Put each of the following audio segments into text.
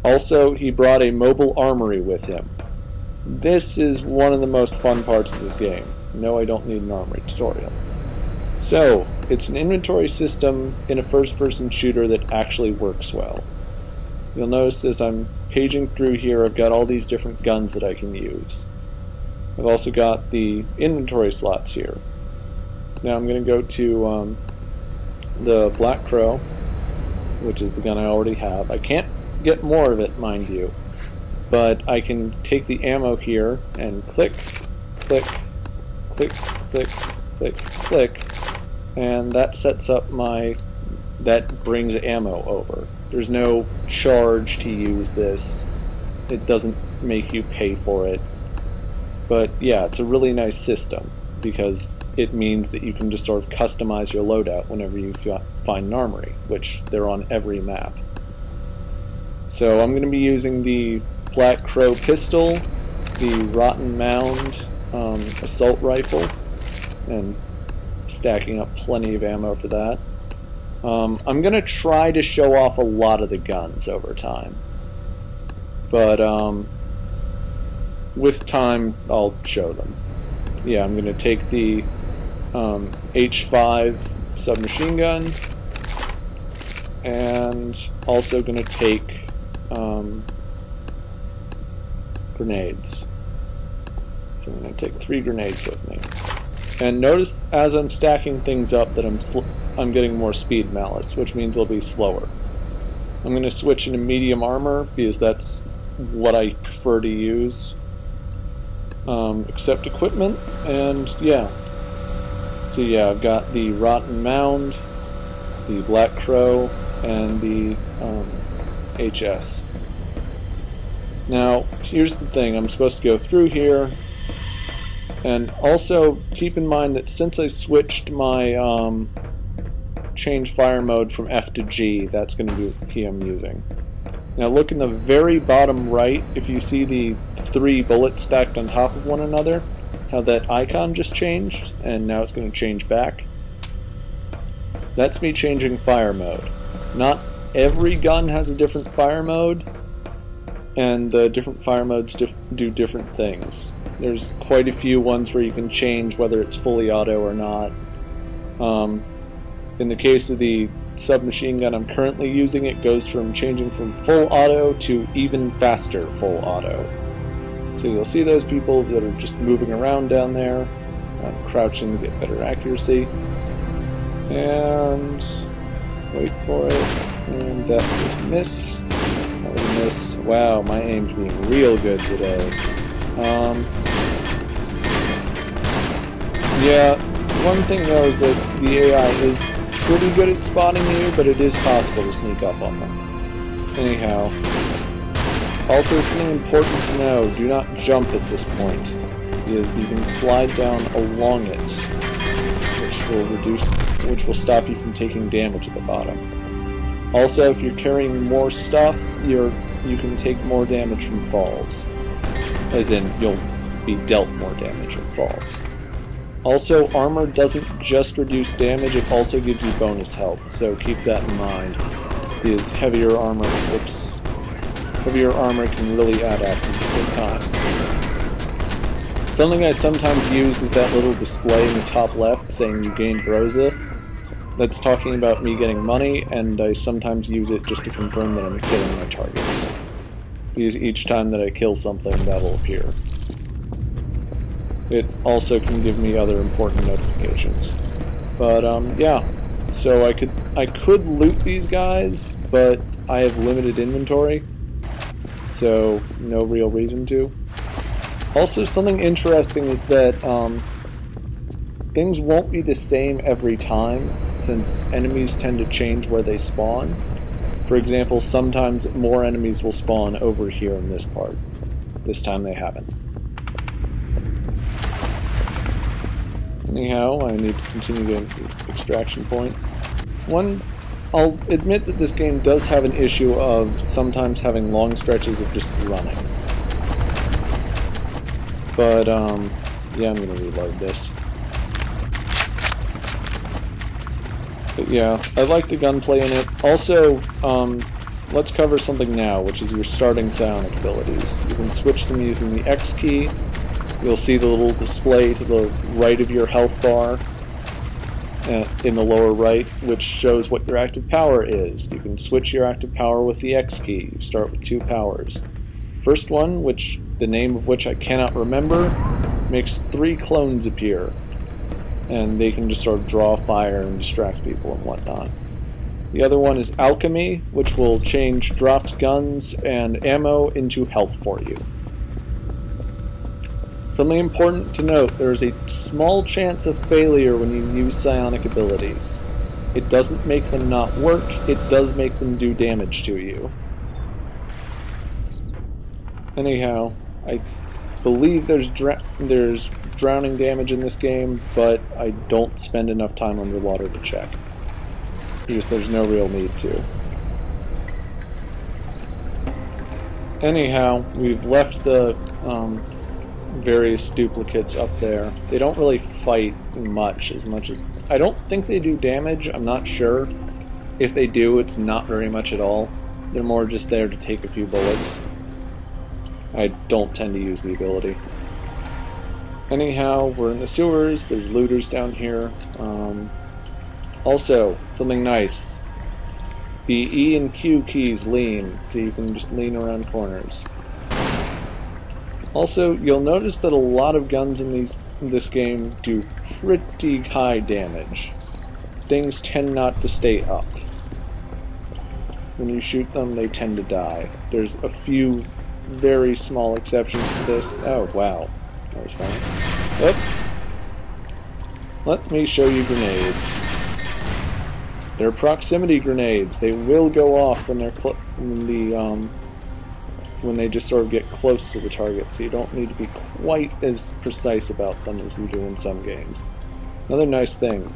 Also, he brought a mobile armory with him. This is one of the most fun parts of this game. No, I don't need an armory tutorial. So, it's an inventory system in a first-person shooter that actually works well. You'll notice as I'm paging through here, I've got all these different guns that I can use. I've also got the inventory slots here. Now I'm going to go to the Black Crow, which is the gun I already have. I can't get more of it, mind you, but I can take the ammo here and click, click, click, click, click, click, and that sets up that brings ammo over. There's no charge to use this. It doesn't make you pay for it. But yeah, it's a really nice system because it means that you can just sort of customize your loadout whenever you find an armory, which they're on every map. So I'm going to be using the Black Crow pistol, the Rotten Mound assault rifle, and stacking up plenty of ammo for that. I'm going to try to show off a lot of the guns over time, but with time I'll show them. Yeah, I'm going to take the H5 submachine gun, and also going to take grenades. So I'm going to take 3 grenades with me. And notice as I'm stacking things up that I'm getting more speed malice, which means it'll be slower. I'm going to switch into medium armor because that's what I prefer to use. Accept equipment, and yeah. So yeah, I've got the Rotten Mound, the Black Crow, and the HS. Now, here's the thing, I'm supposed to go through here, and also keep in mind that since I switched my change fire mode from F to G, that's going to be the key I'm using. Now look in the very bottom right, if you see the 3 bullets stacked on top of one another, how that icon just changed, and now it's going to change back. That's me changing fire mode. Not every gun has a different fire mode, and the different fire modes do different things. There's quite a few ones where you can change whether it's fully auto or not. In the case of the submachine gun I'm currently using, it goes from changing from full auto to even faster full auto. So you'll see those people that are just moving around down there. I'm crouching to get better accuracy. And wait for it. And that was a miss. That was a miss. Wow, my aim's being real good today. Yeah, one thing though is that the AI is pretty good at spotting you, but it is possible to sneak up on them. Anyhow, also something important to know, do not jump at this point, is you can slide down along it, which will stop you from taking damage at the bottom. Also, if you're carrying more stuff, you can take more damage from falls. As in, you'll be dealt more damage from falls. Also, armor doesn't just reduce damage, it also gives you bonus health, so keep that in mind, because heavier armor can really add up in time. Something I sometimes use is that little display in the top left saying you gained Brosith. That's talking about me getting money, and I sometimes use it just to confirm that I'm killing my targets. Because each time that I kill something, that'll appear. It also can give me other important notifications. But yeah, so I could loot these guys, but I have limited inventory, so no real reason to. Also, something interesting is that things won't be the same every time, since enemies tend to change where they spawn. For example, sometimes more enemies will spawn over here in this part. This time they haven't. Anyhow, I need to continue getting to the extraction point. I'll admit that this game does have an issue of sometimes having long stretches of just running. But, yeah, I'm gonna reload this. But yeah, I like the gunplay in it. Also, let's cover something now, which is your starting psionic abilities. You can switch them using the X key. You'll see the little display to the right of your health bar in the lower right, which shows what your active power is. You can switch your active power with the X key. You start with 2 powers. First one, which the name of which I cannot remember, makes 3 clones appear, and they can just sort of draw fire and distract people and whatnot. The other one is Alchemy, which will change dropped guns and ammo into health for you. Something important to note, there is a small chance of failure when you use psionic abilities. It doesn't make them not work, it does make them do damage to you. Anyhow, I believe there's drowning damage in this game, but I don't spend enough time underwater to check, because there's no real need to. Anyhow, we've left the various duplicates up there. They don't really fight much as I don't think they do damage. I'm not sure. If they do, it's not very much at all. They're more just there to take a few bullets. I don't tend to use the ability. Anyhow, we're in the sewers. There's looters down here. Also, something nice. The E and Q keys lean, so you can just lean around corners. Also, you'll notice that a lot of guns in this game do pretty high damage. Things tend not to stay up. When you shoot them, they tend to die. There's a few very small exceptions to this. Oh, wow. That was funny. Oh. Let me show you grenades. They're proximity grenades. They will go off when they're when they just sort of get close to the target, so you don't need to be quite as precise about them as you do in some games. Another nice thing,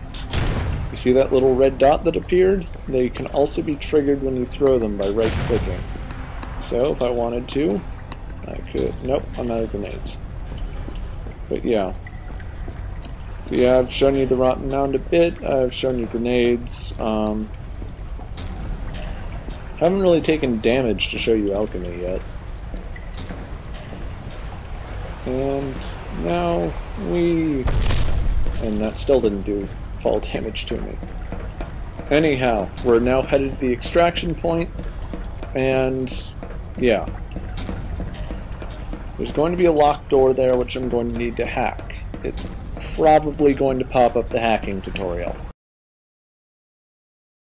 you see that little red dot that appeared? They can also be triggered when you throw them by right-clicking. So if I wanted to, I could... Nope, I'm out of grenades. But yeah. So yeah, I've shown you the Rotten Mound a bit, I've shown you grenades. Haven't really taken damage to show you alchemy yet. And now and that still didn't do fall damage to me. Anyhow, we're now headed to the extraction point, and yeah. There's going to be a locked door there which I'm going to need to hack. It's probably going to pop up the hacking tutorial.